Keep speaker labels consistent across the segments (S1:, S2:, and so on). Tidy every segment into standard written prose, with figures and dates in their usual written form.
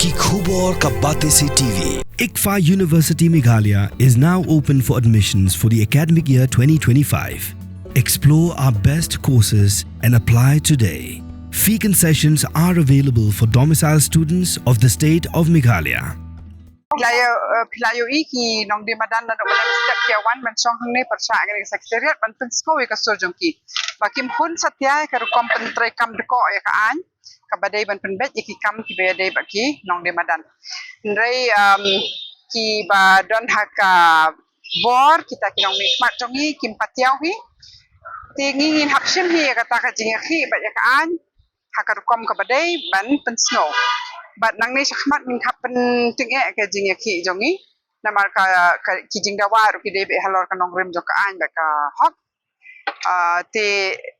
S1: की खूब और कब्बाते से TV.
S2: ICFA University Meghalaya is now open for admissions for the academic year 2025. Explore our best courses and apply today. Fee concessions are available for domicile students of the state of Meghalaya.
S3: Pilayo iki nong di madan na doon step kaya wan mensong hang ne persa agak sekretariat banten sko we kaso jongki bakim hun satya karu kompentrai kam deko ya kaan kabadai ban penbet iki kam ki bedai baki nong di madan ndrai ki ba don haka bor kita ki nong mikmat jongi kim patiau hi tingi ngin haksim hi kata ka jinga khi ba ya kaan hakaru kom kabadai ban pensno bat nang ni sakmat min kapen tinge ke jing ki jongi namar ka ki jing dawa ru ki debe halor ka nong rem joka an ba ka hok te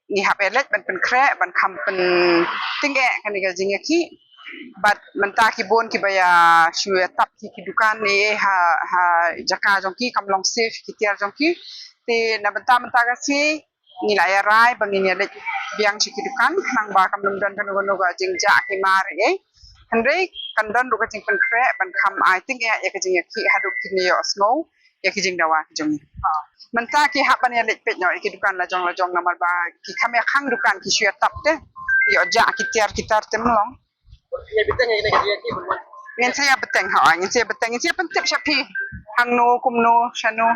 S3: ni hab elet ban pen kre ban kam pen tinge kan ni ka jing ki bat menta ki bon ki baya shu tap ki dukan ni ha jaka jongki kam long safe ki tiar jongki te na menta ka si ni la ya rai bang ni le biang ki dukan nang ba kam lum dan kan no ga jing ja ki mar Henry kandan ruka jing pen kre ban kam I think ya kajing ya ki haduk kini yo snow ya kijing dawa kijong menta ki haban ya lek pet no ki dukan la jong namar ba ki kame khang dukan ki shia tap te yo ja ki tiar temlong ya beteng ya ki bunwan ngin saya beteng ha ngin saya pen tip shapi hang no kum no shano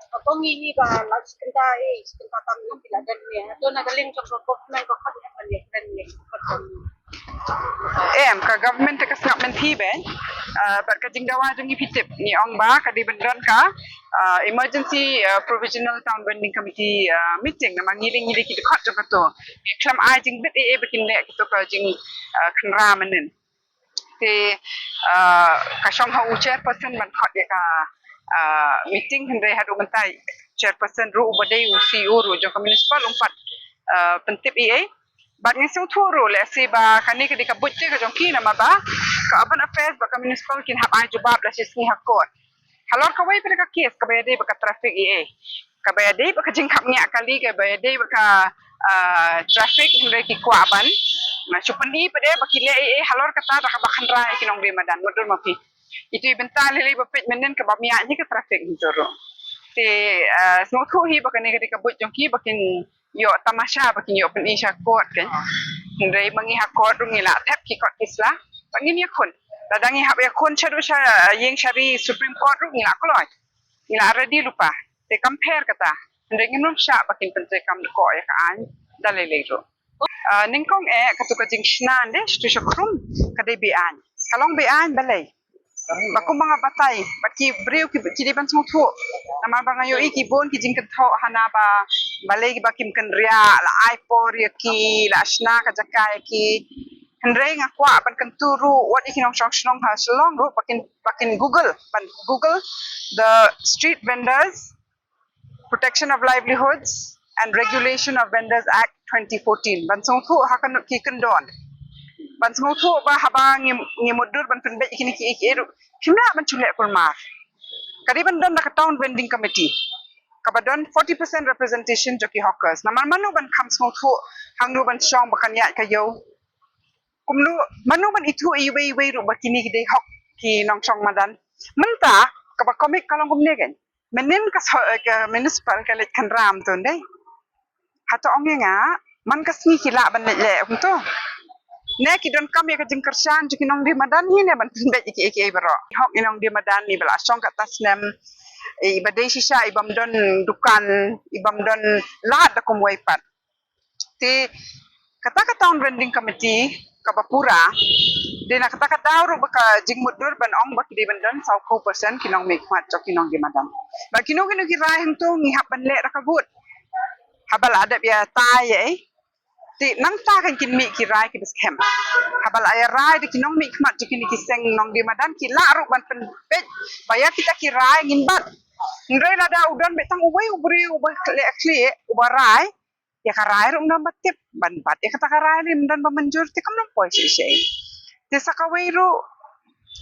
S4: Ako ngingi ka last kenta tam yung pilagan niya. Ito nagaling sa government ko kami ang panikan niya.
S3: Ka government ka snap menti be but ka jingdawa jong ipitip ni ong ba ka di bendran ka emergency provisional town vending committee meeting na mangiling ki dekat jong to ni klam ai jing bit bekin le to ka jing khnra manen te ka shong ha chairperson man khat ka meeting hendre hadu mentai chairperson ru badai CEO ru jong municipal umpat pentip But ni so thuro le si ba kani ka dikabut ka jongki na maba ka urban affairs ba ka municipal kin hab ai jubab la sisni hakot halor ka wai ka case ka bayade ba ka traffic ka bayade ba ka jingkap nya kali ka bayade ba ka traffic hindai ki kwaban na supandi pa de ba kile halor ka ta ka bakhan ra kinong di madan modul mafi itu bental le ba pet menen ka ba miya ni ka traffic hindoro te so thu hi ba kani ka dikabut jongki ba kin yo tamasha bakin yo pen isha court kan ndai mangi ha court ngila thep ki court isla pangin ya khun dadangi ha ya khun charu sha yeng shari supreme court ru ngila koloi ngila ready lupa te compare kata ndai nginum sha bakin pen te kam ko ya kan dalele ro ningkong katuka jing shnan de stu shakrum kadai be an kalong be an balai baku mga batay baki breu ki di ban smutu nama bang ayo iki bon ki jing ketho hana ba balai ki bakim kan ria la ipor ki la ashna ka jakai ki hendrei ngakwa ban kan turu what ikinong shong ha shlong ru bakin google the street vendors protection of livelihoods and regulation of vendors act 2014 ban smutu hakan ki kendon ban smutu ba habang ngi modur ban penbe ikini ki eru himna ban chule kulmar kariban don na town vending committee kabadon 40% representation joki hawkers namar manu ban kham smutu hangnu ban shong bakan ya kayo kumnu manu ban itu iwe ru bakini ki de hok ki nong shong madan menta kaba komik kalong kumne gen menen ka municipal ka let kan ram ton dei hato onge nga man kasni kila ban le hunto ne ki don kam ya ka jing kersan juki nong di madan ni ne ban be iki baro hok inong di madan ni bala song ka tasnem ibadai shisha ibam don dukan ibam don lahat da kum waipat ti kata town vending committee ka bapura dina kata dauro baka jing mudur ban ong baki di bandan 100% kinong mikmat joki nong di madan ba kinong ki rahim to ngi haban le rakabut habal adab ya tai ti nang ta kan kin mi ki rai ki biskem habal ay rai de kinong mi kmat ki ni seng nong di madan ki la ru ban pen pet baya kita ki rai ngin bat ngre la da udan betang ubai ubri ubah le akli ubarai ya ka rai ru nam batip ban bat ya kata ka rai lim dan bamanjur ti kam nam poi sei ti sakawai ru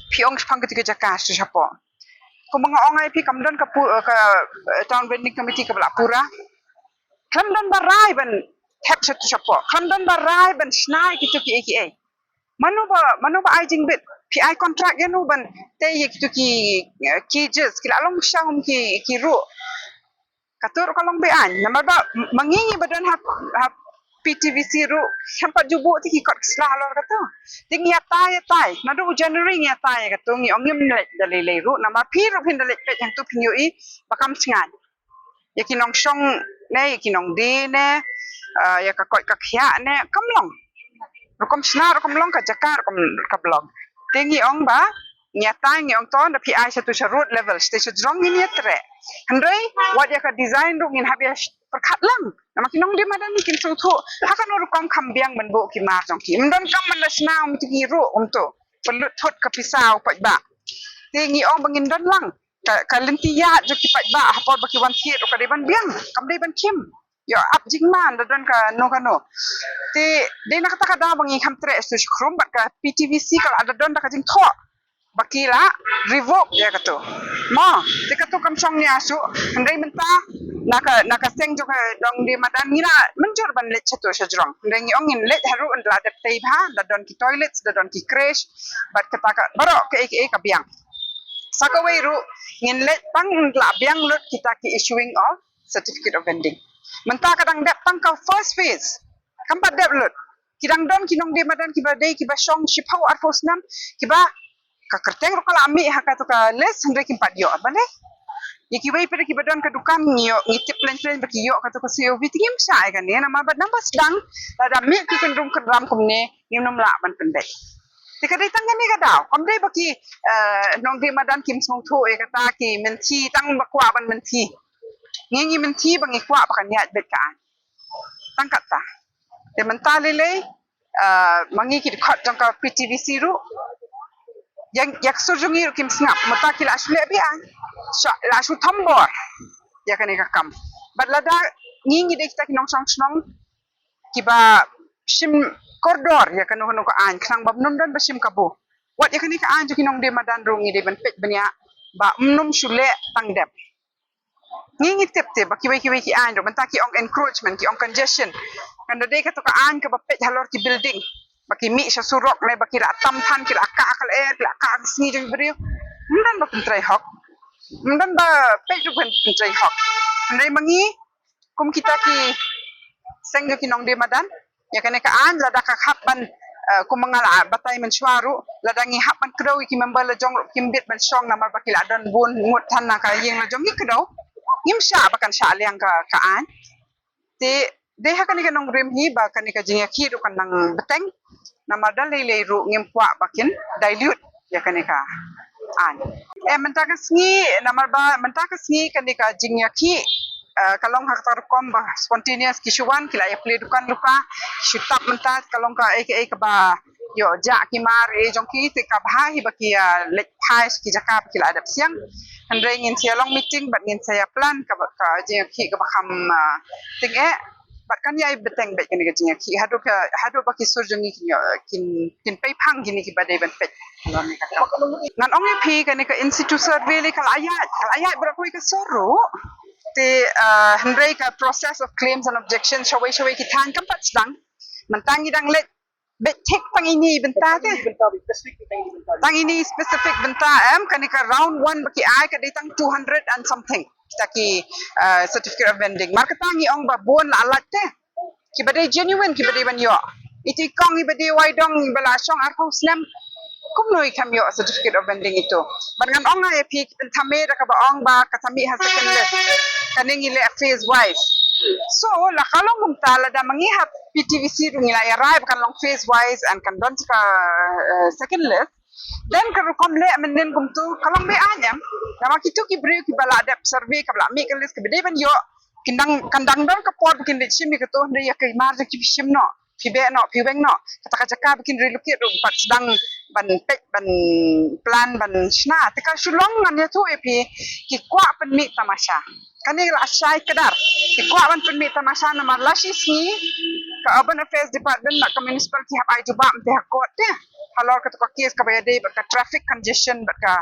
S3: piong spang ki jaka su sapo ko mga ongai pi kam don ka town vending committee ka bala pura kam don barai ban tap satu siapa. Kandan barai ben snai gitu ki manu ba ai jing bit PI kontrak ya nu ban te ye tu ki jes ki la long shang ki ru katur kalong be an nama ba mangingi badan hap PTVC ru hampa jubu ti ki kot slah lor kata ting ya tai nadu January ya tai kata ngi ongim le ru nama pi ru pin le pet yang tu pinyo I bakam singan ya ki nong shong ne ya ki nong di ne ya ka kot ka khya ne kamlong rukom snar rukom long ka jakar rukom ka blog tingi ong ba nyata ngi ong ton da PI satu road level station drong ini tre handai wat ya ka design ru ngin habia perkat lang nama kinong di madan kin su thu hakan ru kong kambiang ban bo ki mar jong ki mdon kam man la sna ti ki ru to pelut thot ka pisau pa ba tingi ong bangin don lang ka lentia jo ki pa ba hapor ba ki wan thi ru ka de ban biang kam de ban kim yo up jingman da don ka no te de nak kata kada bangi kham tre su khrum bat ka PTVC kal ada don da ka jing tho bakila revoke ya kato mo te kato kam song ni asu ndai menta naka seng jo ka dong di madan ngira menjor ban let chato sajrong ndai ngi ongin let haru and la de tei bha da don ki toilets da don ki crash bat kata ka baro ke ka biang sakawai ru ngin let pang la biang lut kita ki issuing of certificate of vending menta kadang dep tang ka first phase kampat dep lut kidang don kinong di madan kiba dei kiba song shipau arfos nam kiba ka kerteng ro kala ami ha ka to ka les hendre kimpat yo bale yiki wei pere kiba don ka dukan yo ngitip plan ba ki yo ka to ka COV tingim sai kan ne nama bad namba sedang ada mi ki kan rum keram kumne nim nom la ban pendai tika dei tang ni ka daw kom dei ba ki nong di madan kim song tho e ka ta ki menti tang ba kwa ban menti ngi menti ba ngi kwa ba kan ya bet ka tang kata de mentale le mangi ki khot jang ka PTVC ru yang yak surjungi kim snap mata kila asle bi an la su thambor ya kan ka kam badlada ngi de kita kinong song snong kiba sim koridor ya kan no ka an khang bab nom dan basim kabu wat ya kan ka an kinong de madan ru ngi de ban pet banya ba nom sule tang dep ngi tep ba ki ki an ro mata ki ong encroachment ki ong congestion kan de ka to ka an ka ba pet halor ki building baki mi sa surok le baki ra tam than ki aka akal la ka sni jeng brio ndan ba pentrai hok ndan ba pe ju pentrai hok ndai mangi kum kita ki seng ki nong de madan ya kan ka an la da ka khap ban kum mangala batai men swaru la da ngi hap ban kdo ki member la jong kim bit ban song namar baki la don bun ngut than na ka yeng la jong ki kdo ngim sha bakan sha liang ka an te de ha kan nong rem hi ba kan ka jing ki ru kan nang beteng nama dalai ru ngimpwa bakin dilute ya kanika an mentaka sngi namar ba mentaka sngi kanika jingya ki kalong hak tarkom ba spontaneous kisuan kila ya play dukan luka shutap mentat kalong ka ka ba yo ja ki mar e jong ki te ka bha hi baki lek phai ki jakap kila adap siang andre ngin sia long meeting bat ngin saya plan ka jingya ki ka bakam ting bat kan yai beteng bet kan gajing ki hadu baki surjungi kin pei phang gini ki badai ban pet nan ong phi kan ka institute survey le kal ayat berakoi ka soru te hendrai ka process of claims and objections shawai ki than kam pat sedang mentangi dang let bet tek tang ini benta te tang ini specific benta kan ka round 1 baki ai ka datang 200 and something taki certificate of vending marketangi ong ba bon la alat te ki badai genuine ki badai ban yo iti kong i badai wai dong bala song ar house nam kum noi kam yo certificate of vending itu bangan ong ai pi thame da ka ba ong ba ka thami ha second list kaning ile phase wise so la kalong mumtala da mangi ha PTVC rungila ya rai kan long phase wise and kan don ka second list then ka rukom le menen kum tu kalong be anyam nama kitu ki bri ki bala adap survey ka bla mi kan list ki bede ban yo kindang kandang don ka pot bikin de chimi ka to nde ya kai mar ki shim no pi be no pi beng no kata ka jaka bikin relocate ru pat sedang ban pek ban plan ban shna te ka shulong ngan ya tu epi ki kwa pen mi tamasha kani la asai kedar ki kwa ban pen mi tamasha nama lashi sni ka urban affairs department na ka municipal ki hap ai juba mte hakot te halor ka to ka case ka bayade ka traffic congestion ka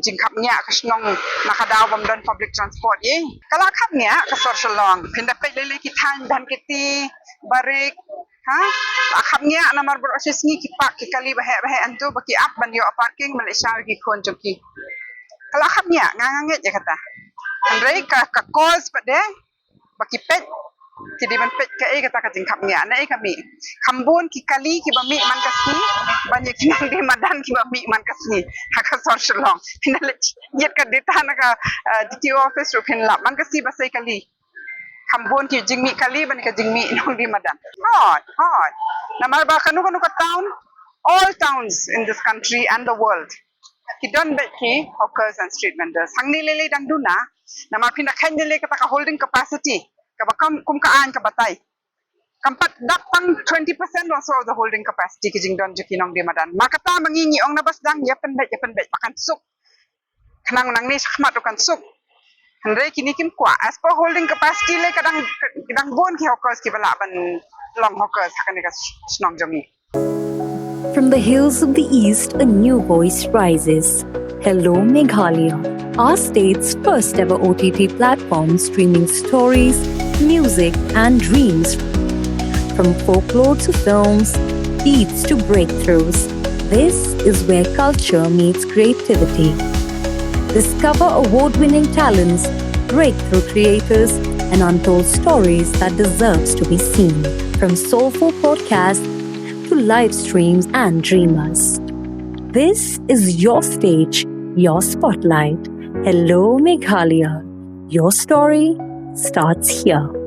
S3: jingkap nya ka snong nakadaw bam don public transport ye kala khap nya ka social long pinda pe le ki than dan kiti barik ha akhapnya namar proses ni kipak kali bahaya antu baki up ban yo parking Malaysia ki khon joki kalau akhapnya nganganget je kata andai ka cause pada baki pet jadi ban pet ka kata kating khapnya nai kami khambun ki kali ki bami man kasni banyak kinang di madan ki bami man kasni haka social long pinale yet ka data naka DTO office ro pinla man kasni basai kali khambun ki jingmi kali ban ka jingmi nong di madan hot namar ba kanu ka town all towns in this country and the world ki don bet ki hawkers and street vendors hangni lele dang duna namar pinda khan lele ka ta holding capacity ka bakam kum ka an ka batai kampat datang 20% also of the holding capacity ki jing don juki nong di madan makata mangingi ong na basdang yapen bet pakan suk khnang nang ni khmat kan suk Handai kini kim kwa as per holding capacity le kadang bon ki hawkers ki bala ban long hawkers hakane ka snong jomi.
S5: From the hills of the east, a new voice rises. Hello Meghalaya, our state's first ever OTT platform streaming stories, music and dreams. From folklore to films, beats to breakthroughs, this is where culture meets creativity. Discover award-winning talents, breakthrough creators, and untold stories that deserves to be seen. From soulful podcasts to live streams and dreamers. This is your stage, your spotlight. Hello Meghalaya. Your story starts here.